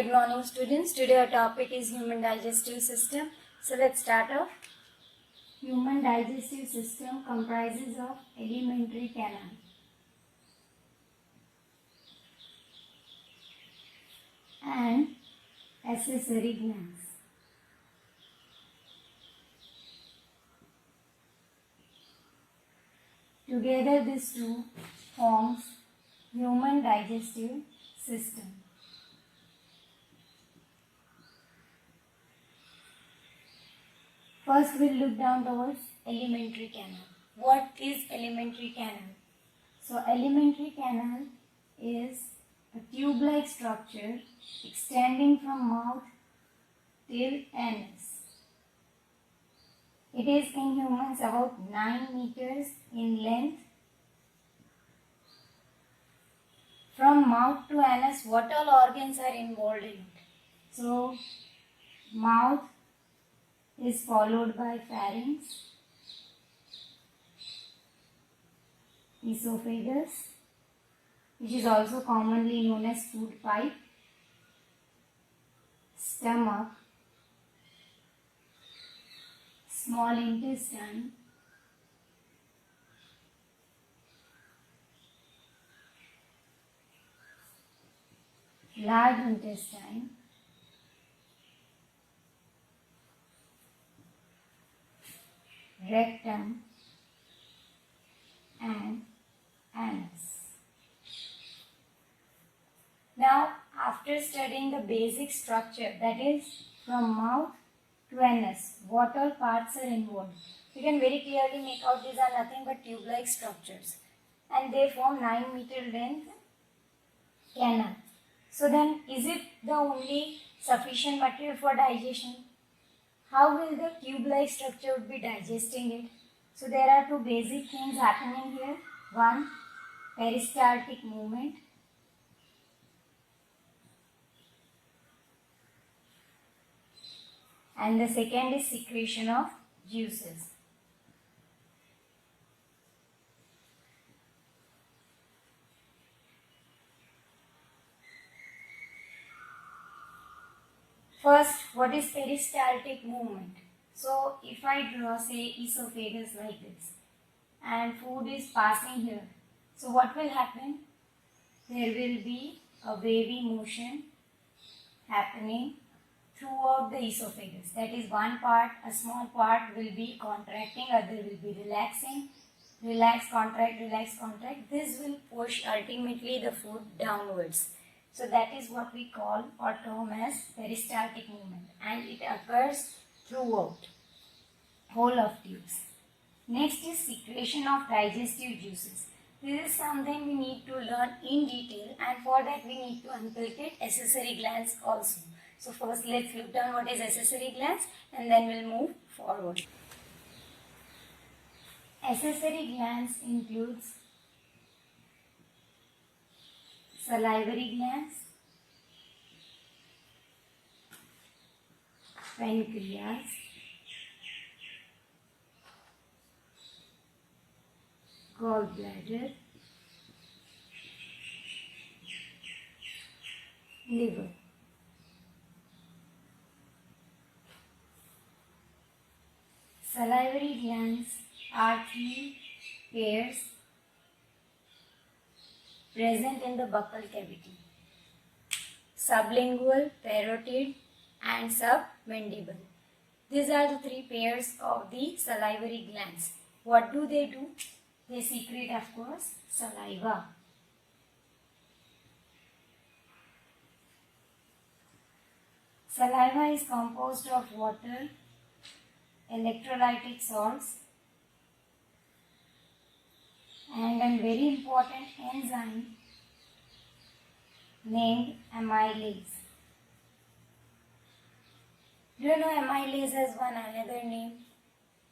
Good morning, students. Today our topic is human digestive system. So let's start off. Human digestive system comprises of alimentary canal and accessory glands. Together these two forms human digestive system. First we'll look down towards alimentary canal. What is alimentary canal? So alimentary canal is a tube-like structure extending from mouth till anus. It is in humans about 9 meters in length. From mouth to anus, what all organs are involved in it? So mouth is followed by pharynx, esophagus, which is also commonly known as food pipe, stomach, small intestine, large intestine, rectum and anus. Now, after studying the basic structure, that is from mouth to anus, what all parts are involved, you can very clearly make out these are nothing but tube-like structures and they form 9 meter length canal. So then, is it the only sufficient material for digestion? How will the tube-like structure would be digesting it? So there are two basic things happening here. One, peristaltic movement. And the second is secretion of juices. First, what is peristaltic movement? So, if I draw, say, esophagus like this and food is passing here, so what will happen? There will be a wavy motion happening throughout the esophagus. That is, one part, a small part will be contracting, other will be relaxing. Relax, contract, relax, contract. This will push ultimately the food downwards. So that is what we call or term as peristaltic movement, and it occurs throughout whole of tubes. Next is secretion of digestive juices. This is something we need to learn in detail, and for that we need to inculcate accessory glands also. So first let's look down what is accessory glands and then we'll move forward. Accessory glands includes salivary glands, pancreas, gallbladder, liver. Salivary glands are 3 pairs present in the buccal cavity: sublingual, parotid and submandible. These are the 3 pairs of the salivary glands. What do? They secrete, of course, saliva. Saliva is composed of water, electrolytic salts and a very important enzyme named amylase. Do you know amylase has one another name?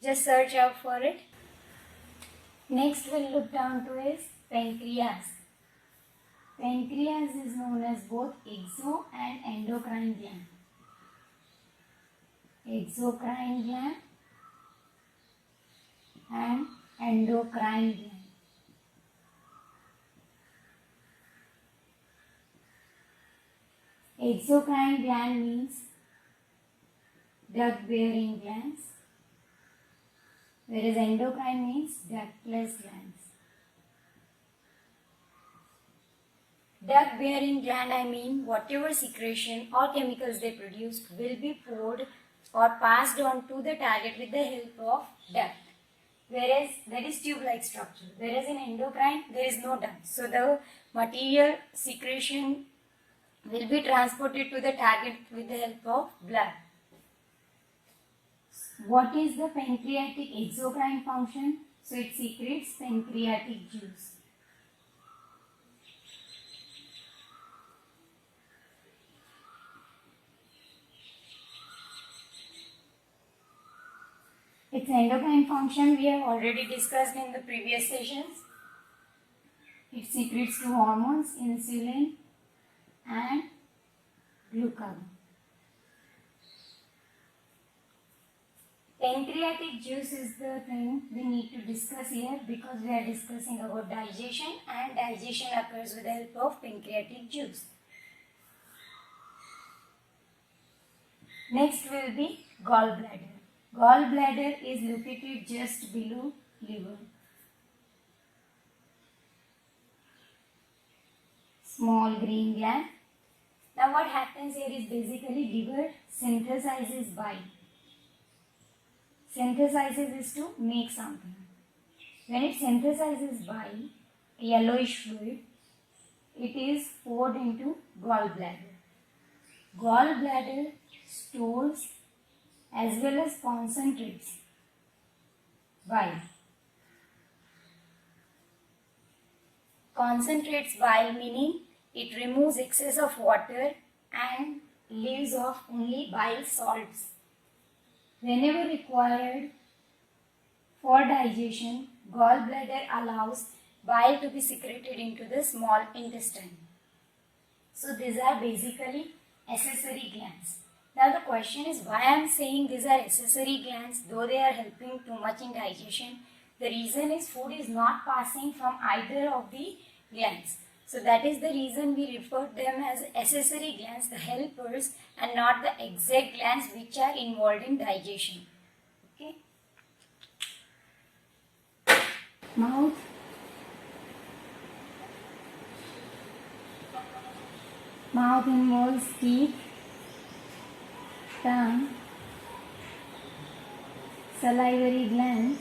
Just search out for it. Next we'll look down to is pancreas. Pancreas is known as both exo and endocrine gland. Exocrine gland and endocrine gland. Exocrine gland means duct-bearing glands, whereas endocrine means ductless glands. Duct-bearing gland, I mean whatever secretion or chemicals they produce will be poured or passed on to the target with the help of duct. Whereas that is tube-like structure. Whereas in endocrine there is no duct. So the material secretion will be transported to the target with the help of blood. What is the pancreatic exocrine function? So it secretes pancreatic juice. Its endocrine function we have already discussed in the previous sessions. It secretes two hormones, insulin and glucagon. Pancreatic juice is the thing we need to discuss here because we are discussing about digestion, and digestion occurs with the help of pancreatic juice. Next will be gallbladder. Gallbladder is located just below liver. Small green gland. Now what happens here is basically liver synthesizes bile. Synthesizes is to make something. When it synthesizes bile, a yellowish fluid, it is poured into gallbladder. Gallbladder stores as well as concentrates bile. Concentrates bile meaning it removes excess of water and leaves off only bile salts. Whenever required for digestion, gallbladder allows bile to be secreted into the small intestine. So these are basically accessory glands. Now the question is why I am saying these are accessory glands though they are helping too much in digestion. The reason is food is not passing from either of the glands. So that is the reason we refer them as accessory glands, the helpers, and not the exact glands which are involved in digestion. Okay. Mouth. Mouth involves teeth, tongue, salivary glands,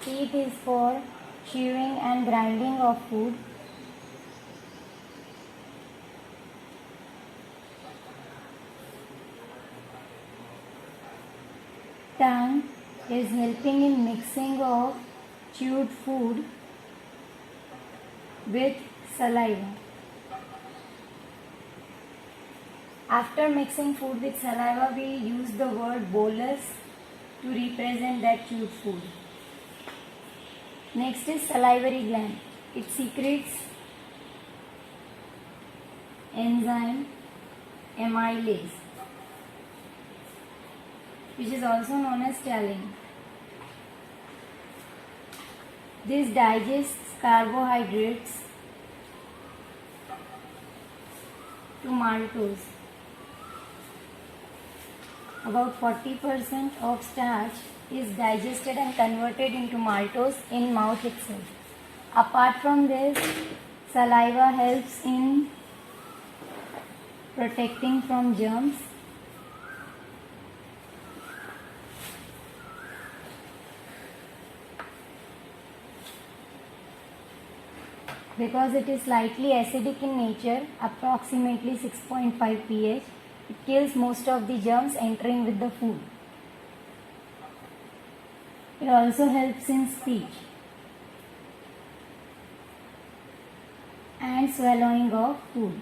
teeth is for chewing and grinding of food, tongue is helping in mixing of chewed food with saliva. After mixing food with saliva, we use the word bolus to represent that chewed food. Next is salivary gland. It secretes enzyme amylase, which is also known as taline. This digests carbohydrates to maltose. About 40% of starch is digested and converted into maltose in mouth itself. Apart from this, saliva helps in protecting from germs. Because it is slightly acidic in nature, approximately 6.5 pH, it kills most of the germs entering with the food. It also helps in speech and swallowing of food.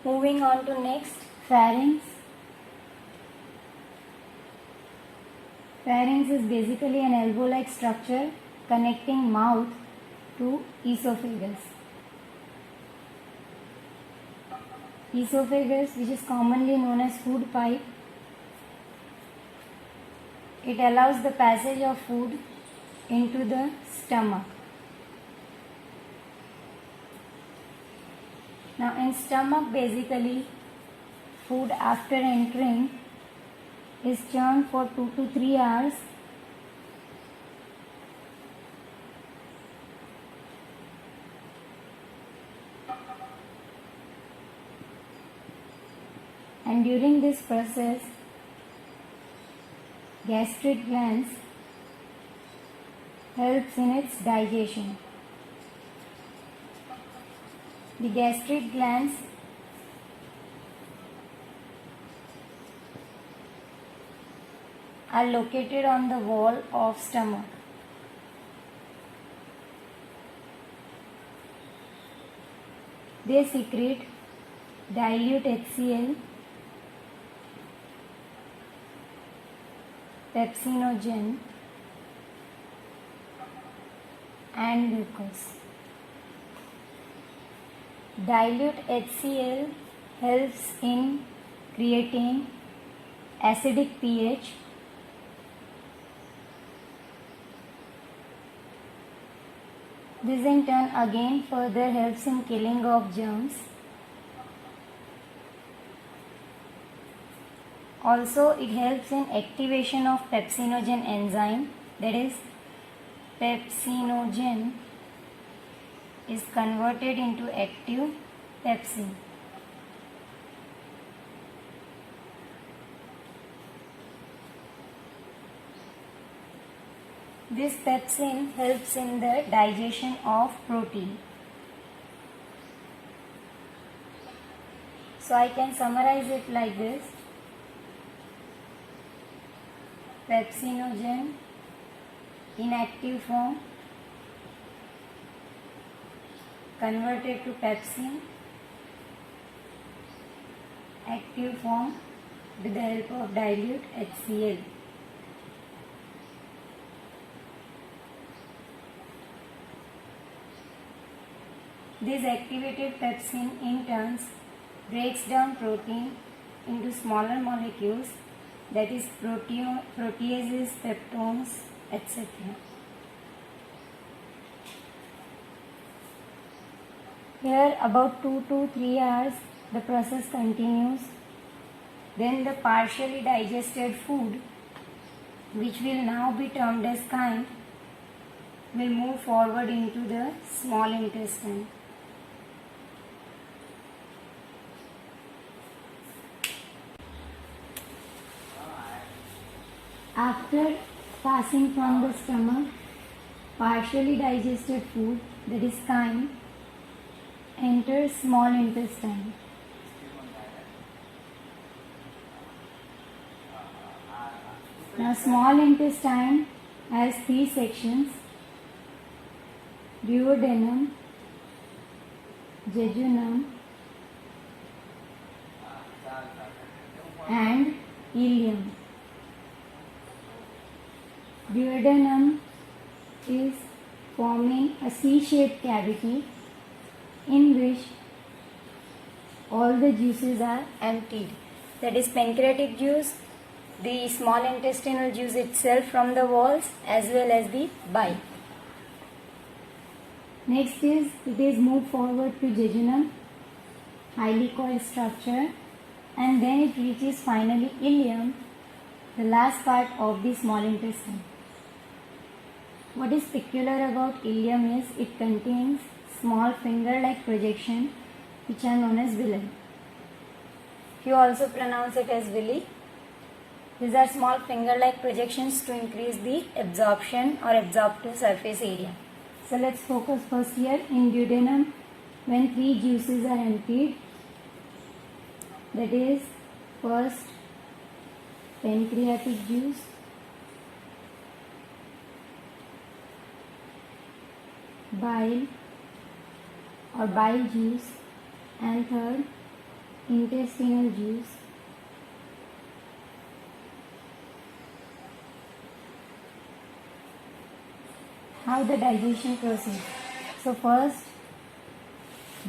Moving on to next, pharynx. Pharynx is basically an elbow-like structure connecting mouth to esophagus. Esophagus, which is commonly known as food pipe, It allows the passage of food into the stomach. Now in stomach, basically food after entering is churned for 2 to 3 hours and during this process gastric glands helps in its digestion. The gastric glands are located on the wall of stomach. They secrete dilute HCl, pepsinogen and glucose. Dilute HCl helps in creating acidic pH. This in turn again further helps in killing of germs. Also it helps in activation of pepsinogen enzyme, that is pepsinogen is converted into active pepsin. This pepsin helps in the digestion of protein. So I can summarize it like this. Pepsinogen in active form converted to pepsin, active form with the help of dilute HCl. This activated pepsin in turn breaks down protein into smaller molecules, that is proteases, peptones, etc. Here about 2 to 3 hours the process continues. Then the partially digested food, which will now be termed as chyme, will move forward into the small intestine. After passing from the stomach, partially digested food, that is chyme, enters small intestine. Now small intestine has 3 sections: duodenum, jejunum and ileum. Duodenum is forming a C-shaped cavity in which all the juices are emptied. That is pancreatic juice, the small intestinal juice itself from the walls, as well as the bile. Next is it is moved forward to jejunum, highly coiled structure, and then it reaches finally ileum, the last part of the small intestine. What is peculiar about ileum is it contains small finger-like projection which are known as villi. You also pronounce it as villi. These are small finger-like projections to increase the absorption or absorptive surface area. So let's focus first here in duodenum. When 3 juices are emptied, that is first pancreatic juice, bile or bile juice, and third intestinal juice. How the digestion proceeds? So first,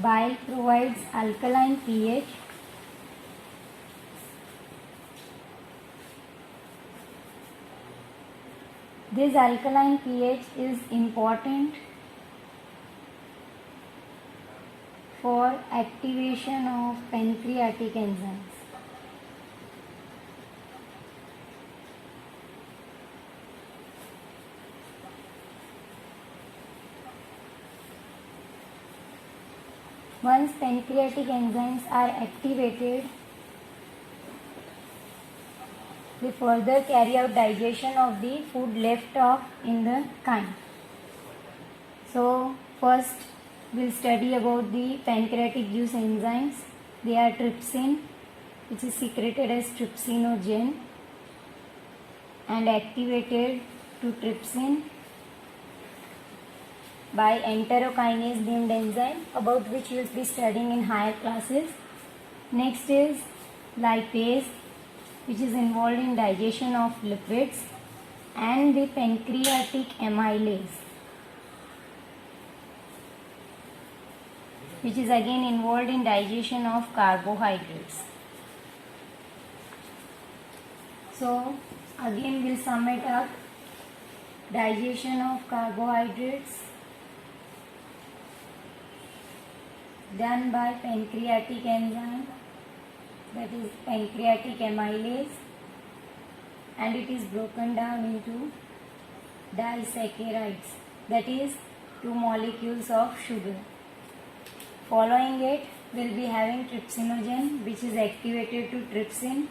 bile provides alkaline pH. This alkaline pH is important for activation of pancreatic enzymes. Once pancreatic enzymes are activated, they further carry out digestion of the food left off in the chyme. So first we'll study about the pancreatic juice enzymes. They are trypsin, which is secreted as trypsinogen and activated to trypsin by enterokinase named enzyme, about which you will be studying in higher classes. Next is lipase, which is involved in digestion of lipids, and the pancreatic amylase, which is again involved in digestion of carbohydrates. So again we'll sum it up. Digestion of carbohydrates done by pancreatic enzyme, that is pancreatic amylase, and it is broken down into disaccharides, that is 2 molecules of sugar. Following it, we'll be having trypsinogen, which is activated to trypsin.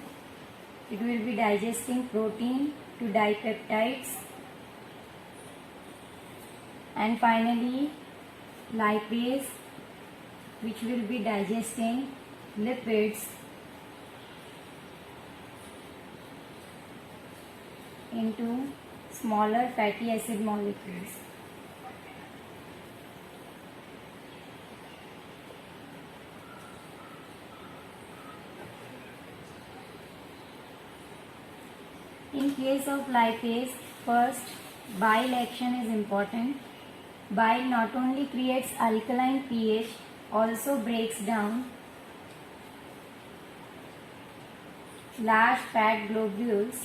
It will be digesting protein to dipeptides, and finally lipase, which will be digesting lipids into smaller fatty acid molecules. In case of lipase, first bile action is important. Bile not only creates alkaline pH, also breaks down large fat globules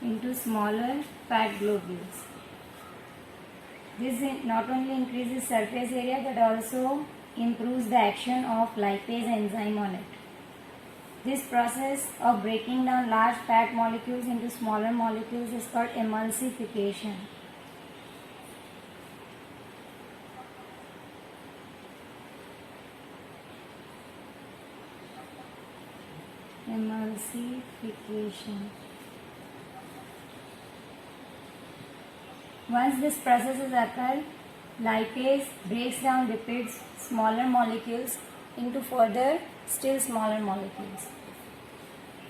into smaller fat globules. This not only increases surface area but also improves the action of lipase enzyme on it. This process of breaking down large fat molecules into smaller molecules is called emulsification. Emulsification. Once this process is occurred, lipase breaks down lipids, smaller molecules, into further still smaller molecules.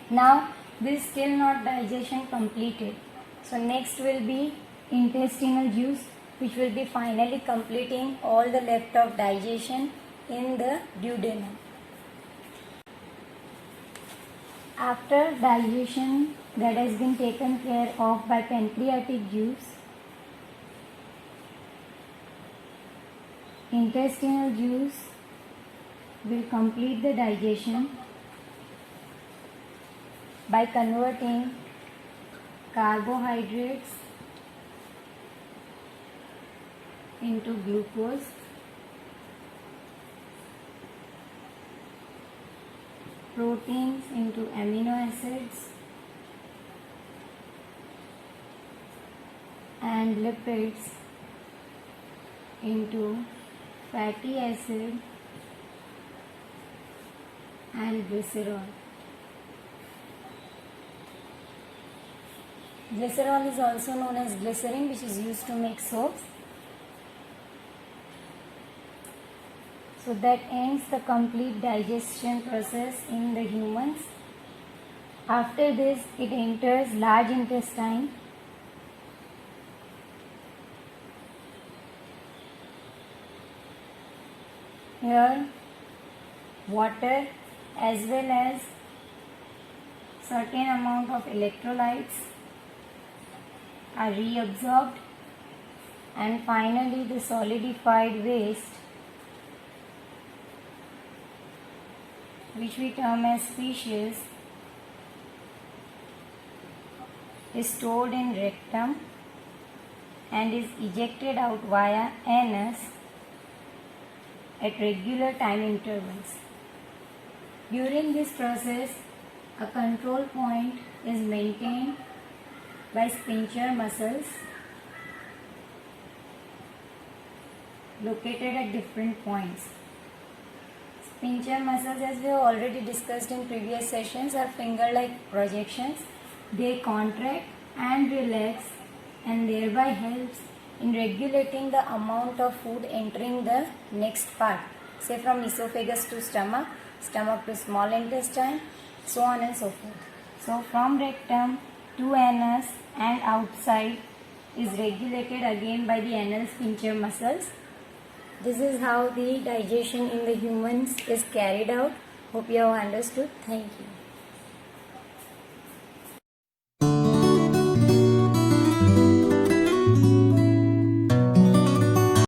Now this is still not digestion completed. So next will be intestinal juice, which will be finally completing all the left of digestion in the duodenum. After digestion that has been taken care of by pancreatic juice, intestinal juice will complete the digestion by converting carbohydrates into glucose, proteins into amino acids, and lipids into fatty acid and glycerol. Glycerol is also known as glycerin, which is used to make soaps. So that ends the complete digestion process in the humans. After this, it enters large intestine. Here, water as well as certain amount of electrolytes are reabsorbed, and finally the solidified waste which we term as feces, is stored in rectum and is ejected out via anus at regular time intervals. During this process, a control point is maintained by sphincter muscles located at different points. Sphincter muscles, as we have already discussed in previous sessions, are finger-like projections. They contract and relax and thereby helps in regulating the amount of food entering the next part, say from esophagus to stomach, stomach to small intestine, so on and so forth. So from rectum to anus and outside is regulated again by the anal sphincter muscles. This is how the digestion in the humans is carried out. Hope you have understood. Thank you.